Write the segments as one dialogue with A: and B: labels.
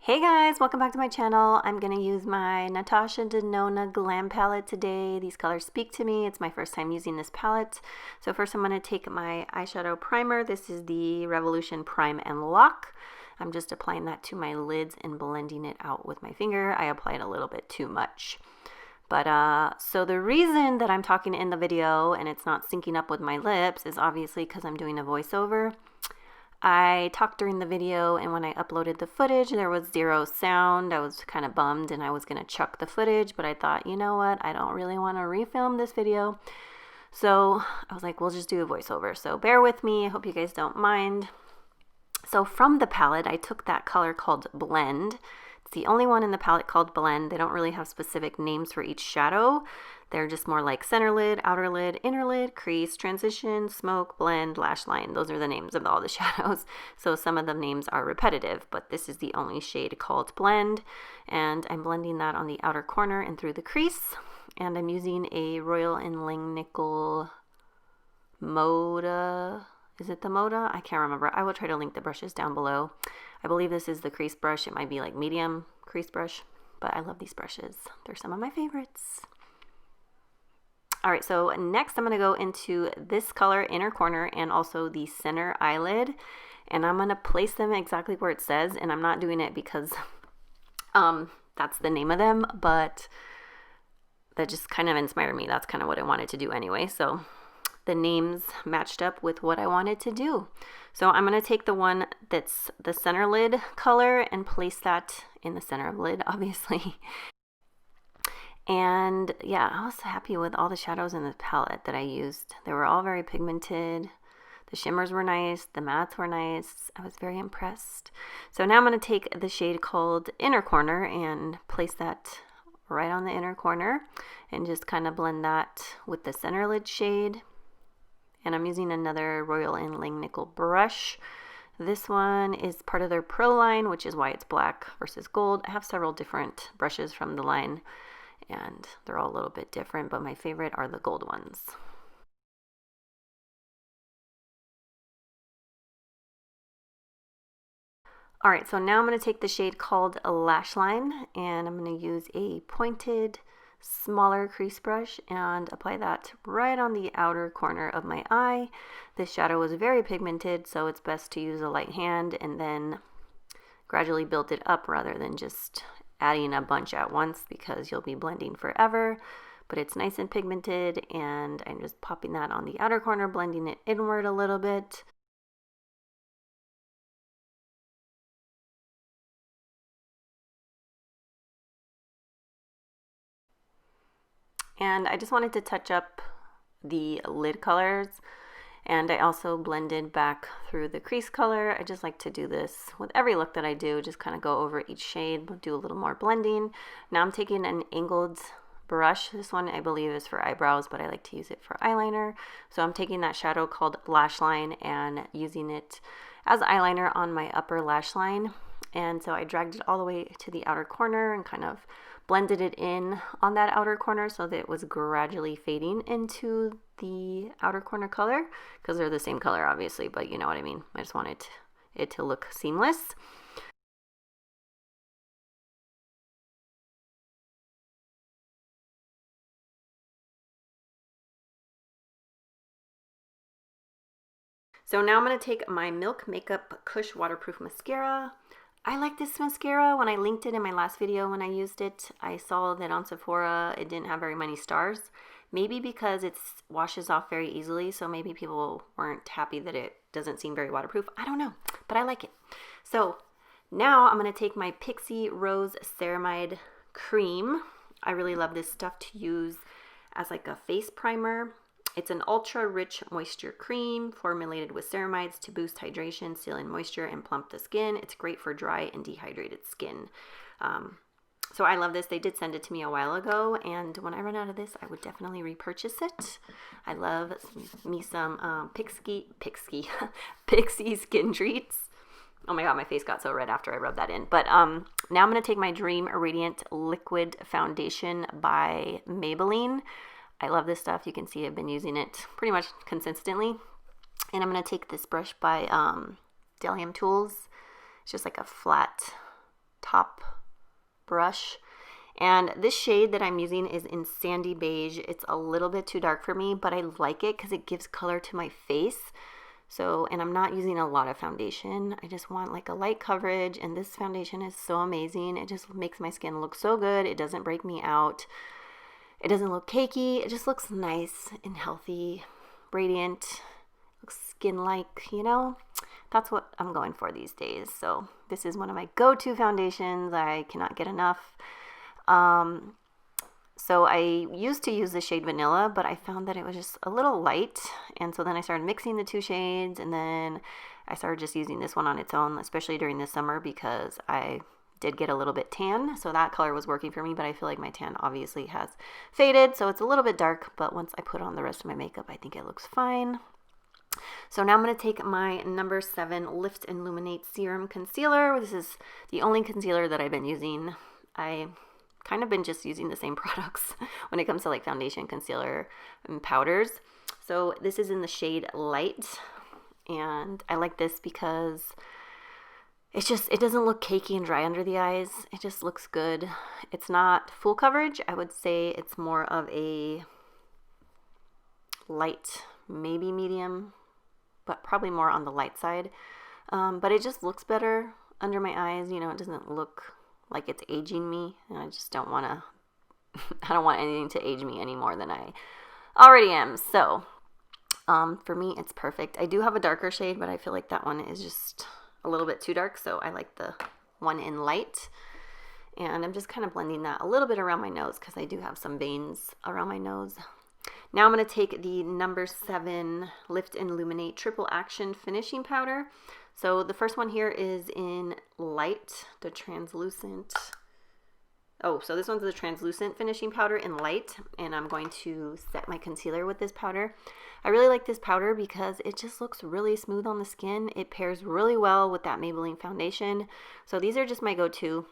A: Hey guys, welcome back to my channel. I'm going to use my Natasha Denona Glam palette today. These colors speak to me. It's my first time using this palette. So first I'm going to take my eyeshadow primer. This is the Revolution Prime and Lock. I'm just applying that to my lids and blending it out with my finger. I applied a little bit too much. But so the reason that I'm talking in the video and it's not syncing up with my lips is obviously because I'm doing a voiceover. I talked during the video, and when I uploaded the footage, there was zero sound. I was kind of bummed, and I was going to chuck the footage, but I thought, you know what? I don't really want to refilm this video. So I was like, we'll just do a voiceover. So bear with me. I hope you guys don't mind. So from the palette, I took that color called Blend. It's the only one in the palette called Blend. They don't really have specific names for each shadow. They're just more like center lid, outer lid, inner lid, crease, transition, smoke, blend, lash line. Those are the names of all the shadows. So some of the names are repetitive, but this is the only shade called Blend. And I'm blending that on the outer corner and through the crease. And I'm using a Royal and Langnickel Moda. Is it the Moda? I can't remember. I will try to link the brushes down below. I believe this is the crease brush. It might be like medium crease brush, but I love these brushes. They're some of my favorites. All right, so next I'm going to go into this color, inner corner, and also the center eyelid. And I'm going to place them exactly where it says. And I'm not doing it because that's the name of them, but that just kind of inspired me. That's kind of what I wanted to do anyway. So the names matched up with what I wanted to do. So I'm going to take the one that's the center lid color and place that in the center of the lid, obviously. And yeah, I was happy with all the shadows in the palette that I used. They were all very pigmented. The shimmers were nice. The mattes were nice. I was very impressed. So now I'm going to take the shade called Inner Corner and place that right on the inner corner and just kind of blend that with the center lid shade. And I'm using another Royal and Langnickel brush. This one is part of their Pro line, which is why it's black versus gold. I have several different brushes from the line, and they're all a little bit different, but my favorite are the gold ones. All right, so now I'm going to take the shade called Lash Line, and I'm going to use a pointed, smaller crease brush and apply that right on the outer corner of my eye. This shadow is very pigmented, so it's best to use a light hand and then gradually build it up rather than just adding a bunch at once, because you'll be blending forever. But it's nice and pigmented, and I'm just popping that on the outer corner, blending it inward a little bit. And I just wanted to touch up the lid colors, and I also blended back through the crease color. I just like to do this with every look that I do, just kind of go over each shade, do a little more blending. Now I'm taking an angled brush. This one I believe is for eyebrows, but I like to use it for eyeliner. So I'm taking that shadow called Lash Line and using it as eyeliner on my upper lash line. And so I dragged it all the way to the outer corner and kind of blended it in on that outer corner so that it was gradually fading into the outer corner color, because they're the same color obviously, but you know what I mean. I just wanted it to look seamless. So now I'm going to take my Milk Makeup Kush Waterproof Mascara. I like this mascara. When I linked it in my last video when I used it, I saw that on Sephora it didn't have very many stars. Maybe because it washes off very easily, so maybe people weren't happy that it doesn't seem very waterproof. I don't know, but I like it. So now I'm going to take my Pixie Rose Ceramide Cream. I really love this stuff to use as like a face primer. It's an ultra rich moisture cream formulated with ceramides to boost hydration, seal in moisture, and plump the skin. It's great for dry and dehydrated skin. So I love this. They did send it to me a while ago, and when I run out of this, I would definitely repurchase it. I love me some Pixie Skin Treats. Oh my god, my face got so red after I rubbed that in. But now I'm going to take my Dream Radiant Liquid Foundation by Maybelline. I love this stuff. You can see I've been using it pretty much consistently. And I'm going to take this brush by Delium Tools. It's just like a flat Colourpop brush. And this shade that I'm using is in Sandy Beige. It's a little bit too dark for me, but I like it because it gives color to my face. So, and I'm not using a lot of foundation. I just want like a light coverage, and this foundation is so amazing. It just makes my skin look so good. It doesn't break me out. It doesn't look cakey. It just looks nice and healthy, radiant, looks skin-like, you know? That's what I'm going for these days. So this is one of my go-to foundations. I cannot get enough. So I used to use the shade Vanilla, but I found that it was just a little light. And so then I started mixing the two shades, and then I started just using this one on its own, especially during the summer because I did get a little bit tan. So that color was working for me, but I feel like my tan obviously has faded. So it's a little bit dark, but once I put on the rest of my makeup, I think it looks fine. So now I'm going to take my number 7 Lift and Illuminate Serum Concealer. This is the only concealer that I've been using. I kind of been just using the same products when it comes to like foundation, concealer, and powders. So this is in the shade Light, and I like this because it doesn't look cakey and dry under the eyes. It just looks good. It's not full coverage. I would say it's more of a light, maybe medium, but probably more on the light side. But it just looks better under my eyes. You know, it doesn't look like it's aging me, and I just don't want to, I don't want anything to age me any more than I already am. So for me, it's perfect. I do have a darker shade, but I feel like that one is just a little bit too dark, so I like the one in Light. And I'm just kind of blending that a little bit around my nose because I do have some veins around my nose. Now I'm going to take the number 7 Lift and Illuminate Triple Action Finishing Powder. So the first one here is in Light, the translucent. Oh, so this one's the translucent finishing powder in Light, and I'm going to set my concealer with this powder. I really like this powder because it just looks really smooth on the skin. It pairs really well with that Maybelline foundation. So these are just my go-to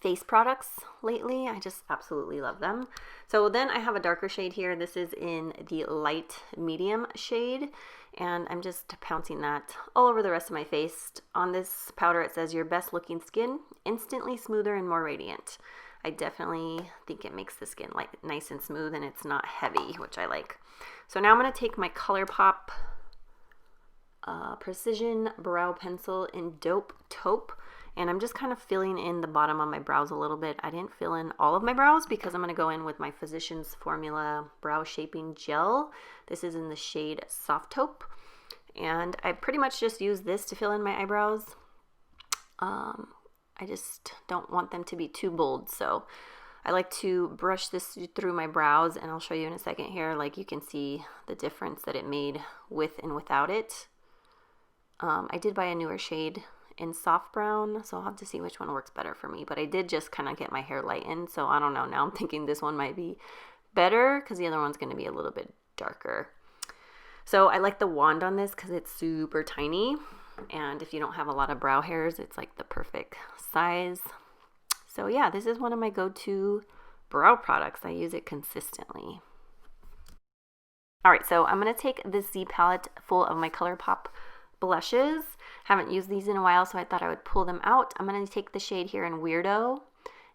A: face products lately. I just absolutely love them. So then I have a darker shade here. This is in the Light Medium shade, and I'm just pouncing that all over the rest of my face. On this powder it says your best looking skin, instantly smoother and more radiant. I definitely think it makes the skin like nice and smooth, and it's not heavy, which I like. So now I'm going to take my Colourpop Precision Brow Pencil in Dope Taupe, and I'm just kind of filling in the bottom of my brows a little bit. I didn't fill in all of my brows because I'm going to go in with my Physicians Formula Brow Shaping Gel. This is in the shade Soft Taupe, and I pretty much just use this to fill in my eyebrows. I just don't want them to be too bold, so I like to brush this through my brows, and I'll show you in a second here. Like, you can see the difference that it made with and without it. I did buy a newer shade in soft brown, so I'll have to see which one works better for me, but I did just kind of get my hair lightened, so I don't know. Now I'm thinking this one might be better because the other one's going to be a little bit darker. So I like the wand on this because it's super tiny, and if you don't have a lot of brow hairs, it's like the perfect size. So yeah, this is one of my go-to brow products. I use it consistently. All right, so I'm going to take this Z palette full of my Colourpop blushes. Haven't used these in a while, so I thought I would pull them out. I'm going to take the shade here in Weirdo,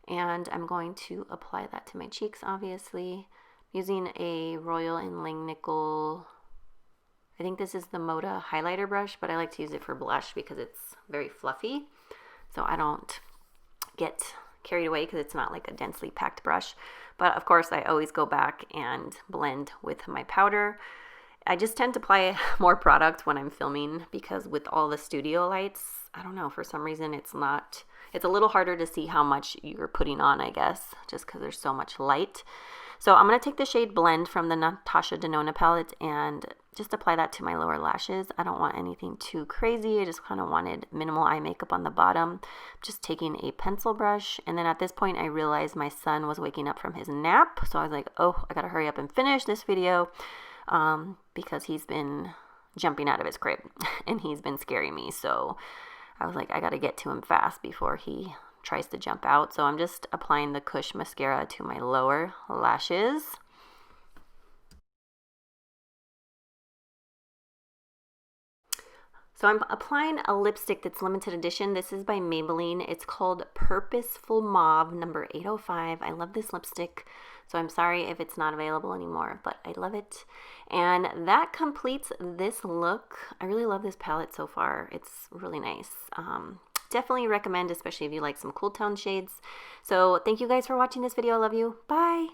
A: and I'm going to apply that to my cheeks, obviously. I'm using a Royal and Langnickel, I think this is the Moda highlighter brush, but I like to use it for blush because it's very fluffy, so I don't get carried away because it's not like a densely packed brush. But of course, I always go back and blend with my powder. I just tend to apply more product when I'm filming because with all the studio lights, I don't know, for some reason it's a little harder to see how much you're putting on, I guess, just because there's so much light. So I'm going to take the shade Blend from the Natasha Denona palette and just apply that to my lower lashes. I don't want anything too crazy. I just kind of wanted minimal eye makeup on the bottom. Just taking a pencil brush, and then at this point I realized my son was waking up from his nap, so I was like, oh, I gotta hurry up and finish this video because he's been jumping out of his crib and he's been scaring me. So I was like, I gotta get to him fast before he tries to jump out. So I'm just applying the Kush mascara to my lower lashes. So So I'm applying a lipstick that's limited edition. This is by Maybelline. It's called Purposeful Mauve number 805. I love this lipstick, so I'm sorry if it's not available anymore, but I love it. And that completes this look. I really love this palette so far. It's really nice. Definitely recommend, especially if you like some cool tone shades. So thank you guys for watching this video. I love you. Bye.